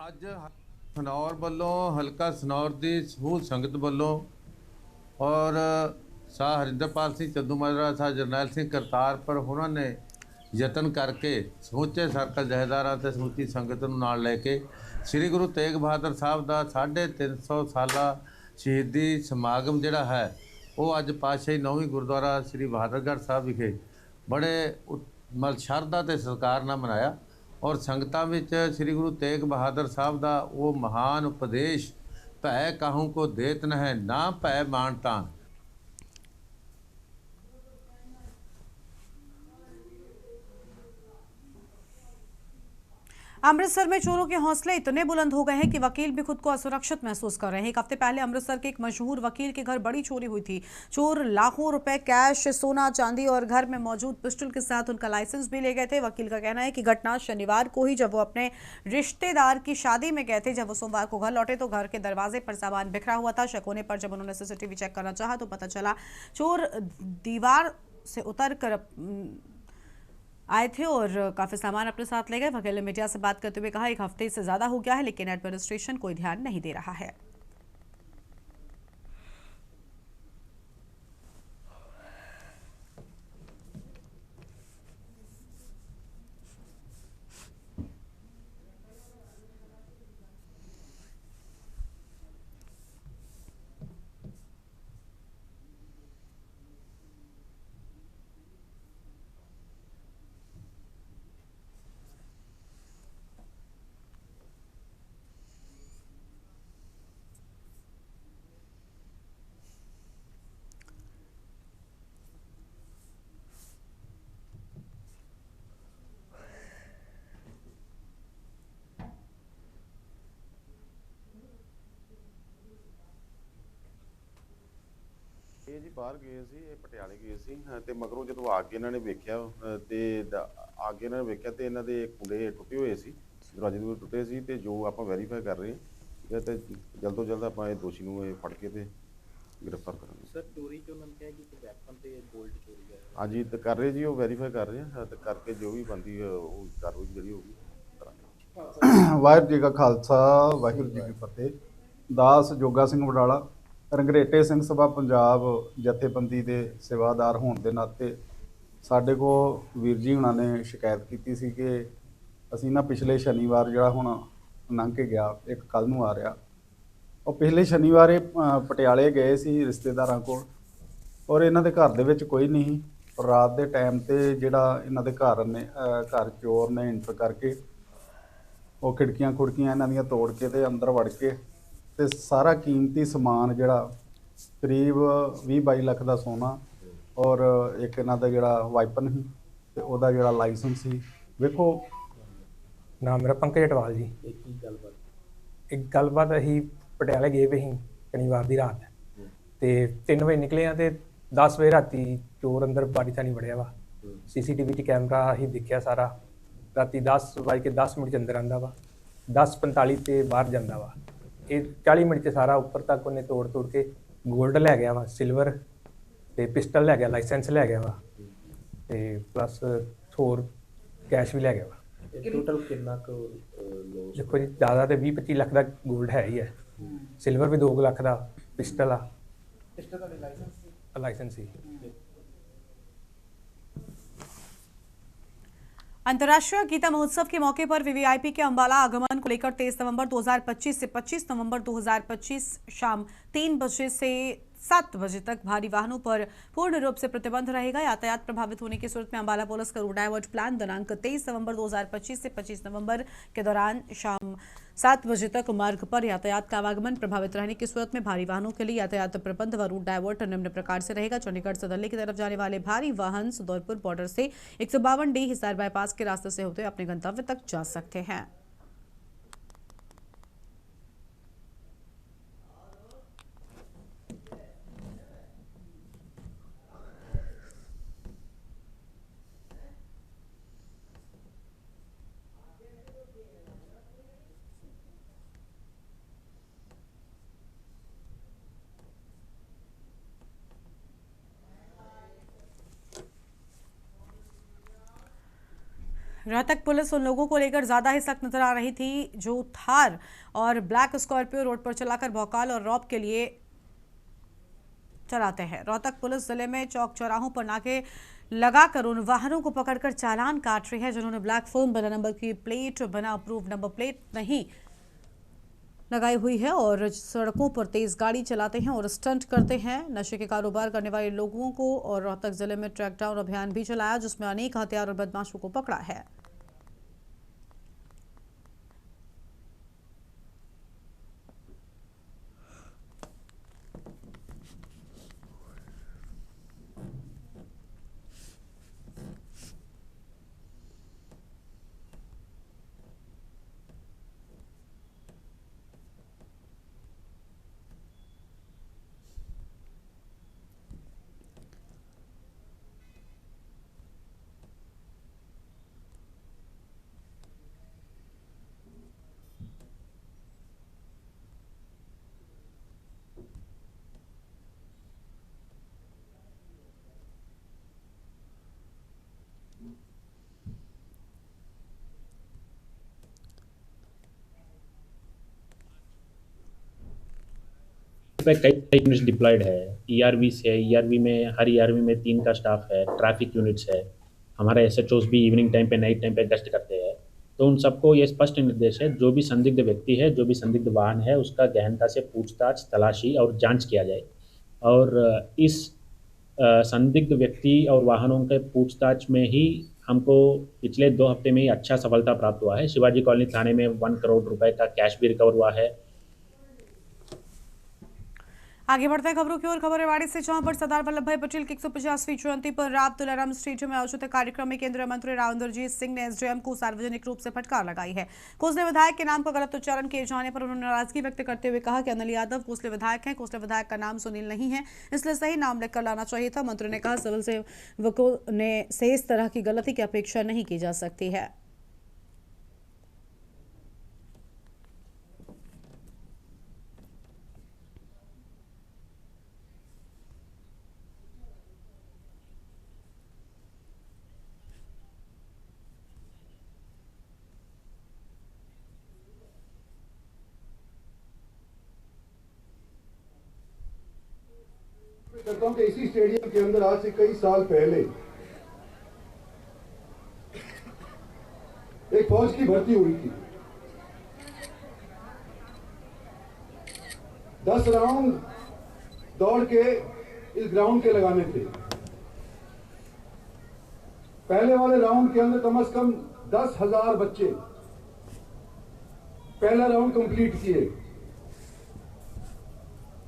ਅੱਜ ਸਨੌਰ ਵੱਲੋਂ ਹਲਕਾ ਸਨੌਰ ਦੀ ਸਮੂਹ ਸੰਗਤ ਵੱਲੋਂ ਔਰ शाह हरिंदरपाल सिंह चंदूमाजरा शाह जरनैल सिंह करतारपुर ਉਹਨਾਂ ਨੇ ਯਤਨ ਕਰਕੇ ਸਮੁੱਚੇ ਸਰਕਲ ਜਥੇਦਾਰਾਂ ਤੇ ਸਮੁੱਚੀ ਸੰਗਤ ਨੂੰ ਨਾਲ ਲੈ ਕੇ ਸ੍ਰੀ ਗੁਰੂ ਤੇਗ ਬਹਾਦਰ ਸਾਹਿਬ ਦਾ 350 ਸਾਲਾ ਸ਼ਹੀਦੀ ਸਮਾਗਮ ਜਿਹੜਾ ਹੈ ਉਹ ਅੱਜ ਪਾਤਸ਼ਾਹੀ 9ਵੀਂ ਗੁਰਦੁਆਰਾ ਸ੍ਰੀ ਬਹਾਦਰਗੜ੍ਹ ਸਾਹਿਬ ਵਿਖੇ ਬੜੇ ਮਤਲਬ ਸ਼ਰਧਾ ਤੇ ਸਤਿਕਾਰ ਨਾਲ ਮਨਾਇਆ। ਔਰ ਸੰਗਤਾਂ ਵਿੱਚ ਸ੍ਰੀ ਗੁਰੂ ਤੇਗ ਬਹਾਦਰ ਸਾਹਿਬ ਦਾ ਉਹ ਮਹਾਨ ਉਪਦੇਸ਼, ਭੈ ਕਾਹੂ ਕੋ ਦੇਤ ਨ ਹੈ ਨਾ ਭੈ ਮਾਨ ਤਾਨ। अमृतसर में चोरों के हौसले इतने बुलंद हो गए हैं कि वकील भी खुद को असुरक्षित महसूस कर रहे हैं। एक हफ्ते पहले अमृतसर के एक मशहूर वकील के घर बड़ी चोरी हुई थी। चोर लाखों रुपए कैश, सोना, चांदी और घर में मौजूद पिस्टल के साथ उनका लाइसेंस भी ले गए थे। वकील का कहना है कि घटना शनिवार को ही जब वो अपने रिश्तेदार की शादी में गए थे। जब वो सोमवार को घर लौटे तो घर के दरवाजे पर सामान बिखरा हुआ था। शक होने पर जब उन्होंने सीसीटीवी चेक करना चाहा तो पता चला चोर दीवार से उतर कर आए थे और काफी सामान अपने साथ ले गए। वकील ने मीडिया से बात करते हुए कहा, एक हफ्ते से ज्यादा हो गया है लेकिन एडमिनिस्ट्रेशन कोई ध्यान नहीं दे रहा है। ਇਹ ਜੀ ਬਾਹਰ ਗਏ ਸੀ, ਇਹ ਪਟਿਆਲੇ ਗਏ ਸੀ ਤੇ ਮਗਰੋਂ ਜਦੋਂ ਆ ਕੇ ਇਹਨਾਂ ਨੇ ਵੇਖਿਆ ਤੇ ਆ ਕੇ ਇਹਨਾਂ ਨੇ ਵੇਖਿਆ ਤੇ ਇਹਨਾਂ ਦੇ ਕੁੰਡੇ ਟੁੱਟੇ ਹੋਏ ਸੀ, ਦਰਵਾਜ਼ੇ ਦੇ ਟੁੱਟੇ ਸੀ। ਤੇ ਜੋ ਆਪਾਂ ਵੈਰੀਫਾਈ ਕਰ ਰਹੇ ਹਾਂ ਤੇ ਜਲਦ ਤੋਂ ਜਲਦ ਆਪਾਂ ਇਹ ਦੋਸ਼ੀ ਨੂੰ ਇਹ ਫੜ ਕੇ ਤੇ गिरफ्तार करेंगे। सर चोरी जो उन्होंने कहा कि वेपन ते गोल्ड चोरी है। हाँ जी, तो कर रहे जी, वो वेरीफाई कर रहे हैं, तो करके जो भी बनती है वो कार्रवाई जी होगी करांगे। वाहिगुरू जी का खालसा वाहिगुरू जी की फतेह। दास जोगा सिंह वडाला रंगरेटे ਸਿੰਘ ਸਭਾ ਪੰਜਾਬ ਜਥੇਬੰਦੀ ਦੇ ਸੇਵਾਦਾਰ ਹੋਣ ਦੇ ਨਾਤੇ ਸਾਡੇ ਕੋ ਵੀਰ ਜੀ ਹੁਣਾਂ ਨੇ ਸ਼ਿਕਾਇਤ ਕੀਤੀ ਸੀ ਕਿ ਅਸੀਂ ਨਾ ਪਿਛਲੇ ਸ਼ਨੀਵਾਰ ਜਿਹੜਾ ਹੁਣ ਲੰਘ ਕੇ ਗਿਆ, ਇੱਕ ਕੱਲ ਨੂੰ ਆ ਰਿਹਾ, ਉਹ ਪਿਛਲੇ ਸ਼ਨੀਵਾਰ ਇਹ ਪਟਿਆਲੇ ਗਏ ਸੀ ਰਿਸ਼ਤੇਦਾਰਾਂ ਕੋਲ ਔਰ ਇਹਨਾਂ ਦੇ ਘਰ ਦੇ ਵਿੱਚ ਕੋਈ ਨਹੀਂ। ਰਾਤ ਦੇ ਟਾਈਮ ਤੇ ਜਿਹੜਾ ਇਹਨਾਂ ਦੇ ਘਰ ਚੋਰ ਨੇ ਇੰਟਰ ਕਰਕੇ ਉਹ ਖਿੜਕੀਆਂ ਇਹਨਾਂ ਦੀਆਂ ਤੋੜ ਕੇ ਤੇ ਅੰਦਰ ਵੜ ਕੇ ਤੇ ਸਾਰਾ ਕੀਮਤੀ ਸਮਾਨ ਜਿਹੜਾ ਕਰੀਬ 20-22 ਲੱਖ ਦਾ ਸੋਨਾ ਔਰ ਇੱਕ ਇਹਨਾਂ ਦਾ ਜਿਹੜਾ ਵਾਈਪਨ ਸੀ ਤੇ ਉਹਦਾ ਜਿਹੜਾ ਲਾਇਸੈਂਸ ਸੀ। ਵੇਖੋ, ਨਾਮ ਮੇਰਾ ਪੰਕਜ ਅਟਵਾਲ ਜੀ। ਇੱਕ ਗੱਲਬਾਤ ਅਸੀਂ ਪਟਿਆਲੇ ਗਏ ਵੇ ਸੀ ਸ਼ਨੀਵਾਰ ਦੀ ਰਾਤ ਤੇ 3 ਵਜੇ ਨਿਕਲੇ ਆ ਤੇ 10 ਵਜੇ ਰਾਤੀ ਚੋਰ ਅੰਦਰ ਬਾਰੀ ਥਾਣੀ ਵੜਿਆ ਵਾ। ਸੀਸੀਟੀਵੀ 'ਚ ਕੈਮਰਾ ਅਸੀਂ ਦੇਖਿਆ ਸਾਰਾ। ਰਾਤੀ 10:10 ਮਿੰਟ 'ਚ ਅੰਦਰ ਆਉਂਦਾ ਵਾ, 10:45 ਤੇ ਬਾਹਰ ਜਾਂਦਾ ਵਾ। ਇਹ 40 ਮਿੰਟ 'ਚ ਸਾਰਾ ਉੱਪਰ ਤੱਕ ਉਹਨੇ ਤੋੜ ਕੇ ਗੋਲਡ ਲੈ ਗਿਆ ਵਾ, ਸਿਲਵਰ ਤੇ ਪਿਸਟਲ ਲੈ ਗਿਆ, ਲਾਇਸੈਂਸ ਲੈ ਗਿਆ ਵਾ ਤੇ ਪਲੱਸ ਹੋਰ ਕੈਸ਼ ਵੀ ਲੈ ਗਿਆ ਵਾ। टोटल कितना को ਦੇਖੋ ਜੀ, ਜ਼ਿਆਦਾ ਤੇ 20-25 ਲੱਖ ਦਾ ਗੋਲਡ ਹੈ ਹੀ ਹੈ, ਸਿਲਵਰ ਵੀ 2 ਲੱਖ ਦਾ, ਪਿਸਟਲ ਆ, ਲਾਇਸੈਂਸ ਸੀ। अंतर्राष्ट्रीय गीता महोत्सव के मौके पर वीवीआईपी के अंबाला आगमन को लेकर 23 नवंबर 2025 से 25 नवंबर 2025 शाम 3 बजे से 7 बजे तक भारी वाहनों पर पूर्ण रूप से प्रतिबंध रहेगा। यातायात प्रभावित होने की सूरत में अंबाला पुलिस का रूट डाइवर्ट प्लान दिनांक 23 नवंबर 2025 से 25 नवंबर के दौरान शाम 7 बजे तक मार्ग पर यातायात का आवागमन प्रभावित रहने की सूरत में भारी वाहनों के लिए यातायात प्रबंध व रूट डाइवर्ट निम्न प्रकार से रहेगा। चंडीगढ़ से दिल्ली की तरफ जाने वाले भारी वाहन सुदौरपुर बॉर्डर से 152D हिसार बाईपास के रास्ते से होते अपने गंतव्य तक जा सकते हैं। रोहतक पुलिस उन लोगों को लेकर ज्यादा ही सख्त नजर आ रही थी जो थार और ब्लैक स्कॉर्पियो रोड पर चलाकर भौकाल और रौब के लिए चलाते हैं। रोहतक पुलिस जिले में चौक चौराहों पर नाके लगाकर उन वाहनों को पकड़कर चालान काट रही है जिन्होंने ब्लैक फोन, बिना नंबर की प्लेट, बिना अप्रूव नंबर प्लेट नहीं लगाई हुई है और सड़कों पर तेज गाड़ी चलाते हैं और स्टंट करते हैं। नशे के कारोबार करने वाले लोगों को और रोहतक जिले में ट्रैक डाउन अभियान भी चलाया, जिसमें अनेक हथियार और बदमाशों को पकड़ा है। पे कई यूनिट्स डिप्लॉयड है। ईआरवी से ईआरवी में हर ईआरवी में 3 का स्टाफ है, ट्रैफिक यूनिट्स है, हमारा एसएचओस भी इवनिंग टाइम पे नाइट टाइम पे गश्त करते हैं। तो उन सबको ये स्पष्ट निर्देश है, जो भी संदिग्ध व्यक्ति है, जो भी संदिग्ध वाहन है, उसका गहनता से पूछताछ, तलाशी और जांच किया जाए। और इस संदिग्ध व्यक्ति और वाहनों के पूछताछ में ही हमको पिछले 2 हफ्ते में ही अच्छा सफलता प्राप्त हुआ है। शिवाजी कॉलोनी थाने में 1 करोड़ रुपए का कैश भी रिकवर हुआ है। आगे बढ़ते हैं खबरों की ओर। खबर रेवाड़ी से, जहां पर सरदार वल्लभ भाई पटेल की 150वीं जयंती पर रात तुलाराम स्टेडियम में आयोजित कार्यक्रम में केंद्रीय मंत्री राव इंद्रजीत सिंह ने एसडीएम को सार्वजनिक रूप से फटकार लगाई है। कोसले विधायक के नाम का गलत उच्चारण किए जाने पर उन्होंने नाराजगी व्यक्त करते हुए कहा कि अनिल यादव कोसले विधायक हैं, कोसले विधायक का नाम सुनील नहीं है, इसलिए सही नाम लिखकर लाना चाहिए था। मंत्री ने कहा सिविल सेवकों ने से इस तरह की गलती की अपेक्षा नहीं की जा सकती है। करता हूं कि इसी स्टेडियम के अंदर आज से कई साल पहले एक फौज की भर्ती हुई थी। 10 राउंड दौड़ के इस ग्राउंड के लगाने थे। पहले वाले राउंड के अंदर कम से कम 10,000 बच्चे पहला राउंड कंप्लीट किए।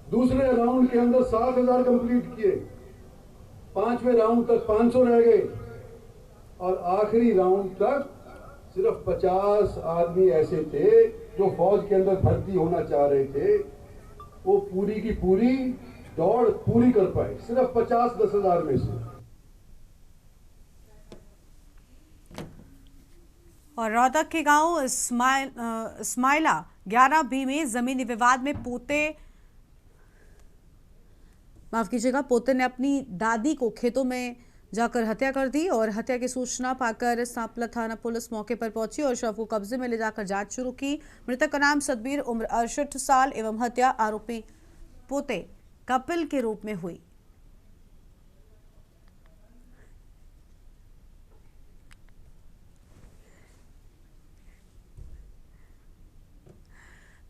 दूसरे राउंड के अंदर 7,000 कंप्लीट किए। 5वें राउंड तक 500 रह गए और आखिरी राउंड तक सिर्फ 50 आदमी ऐसे थे जो फौज के अंदर भर्ती होना चाह रहे थे। वो पूरी की पूरी दौड़ पूरी कर पाए, सिर्फ 50-10,000 में से। और रोहतक के गांव इस्माइला 11B में जमीनी विवाद में पोते ने अपनी दादी को खेतों में जाकर हत्या कर दी और हत्या की सूचना पाकर सांपला थाना पुलिस मौके पर पहुंची और शव को कब्जे में ले जाकर जांच शुरू की। मृतक का नाम सदबीर, उम्र 68 साल एवं हत्या आरोपी पोते कपिल के रूप में हुई।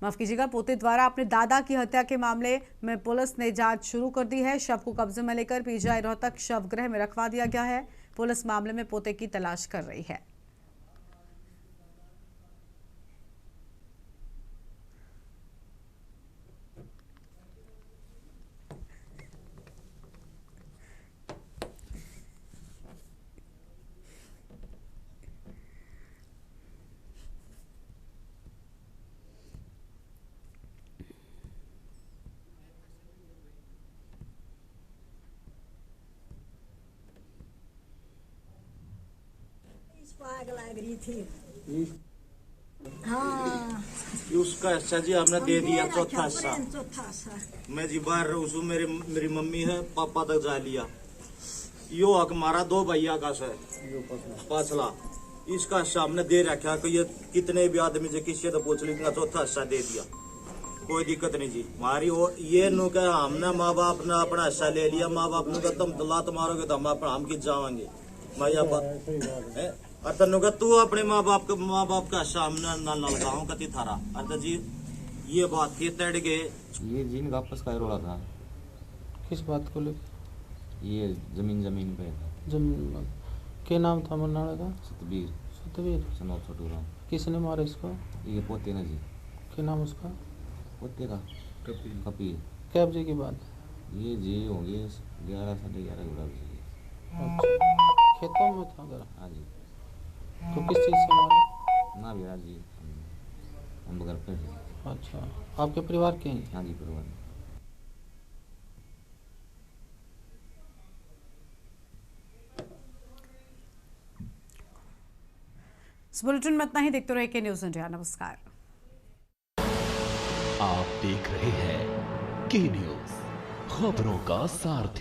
माफ कीजिएगा, पोते द्वारा अपने दादा की हत्या के मामले में पुलिस ने जांच शुरू कर दी है। शव को कब्जे में लेकर पीजीआई रोहतक शव गृह में रखवा दिया गया है। पुलिस मामले में पोते की तलाश कर रही है। आग लग रही थी। हाँ, उसका हिस्सा जी हमने दे दिया, चौथा हिस्सा। मैं जी बाहर रहूं हूँ, मेरी मम्मी है, पापा तक जा लिया। यो हक हमारा 2 भैया का है पासला, इसका हिस्सा हमने दे रखा। कि ये कितने भी आदमी से किसी तो पूछ ली, चौथा हिस्सा दे दिया, कोई दिक्कत नहीं जी हमारी। और ये नु कह हमने माँ बाप ने अपना हिस्सा ले लिया। माँ बाप ने कहा तुम लात मारोगे तो हम किस जावांगे। मैं बात तू अपने माँ बाप का हिस्सा हमने ना लगाऊं कति थारा। अर्थ जी ये बात थी तड़ गए। ये जीन का आपस का रोड़ा था। किस बात को लेकर? ये जमीन पे जमीन क्या नाम था मरनाड़ा का? सतबीर सनौ छोटू राम। किसने मारा इसको? ये पोते ना जी। क्या नाम उसका? पोते का कपीर। क्या बजे की बात? ये जी होंगे 11 साढ़े 11 बजे। अच्छा, खेतों में था अगर? हाँ जी। तो किस चीज़ से मारा? ना भैया जी, हम घर पे थे। अच्छा, आपके परिवार के हैं? हाँ जी, परिवार। इस बुलेटिन में इतना ही। देखते रहिए के न्यूज़ इंडिया। नमस्कार। आप देख रहे हैं के न्यूज़, खबरों का सारथी।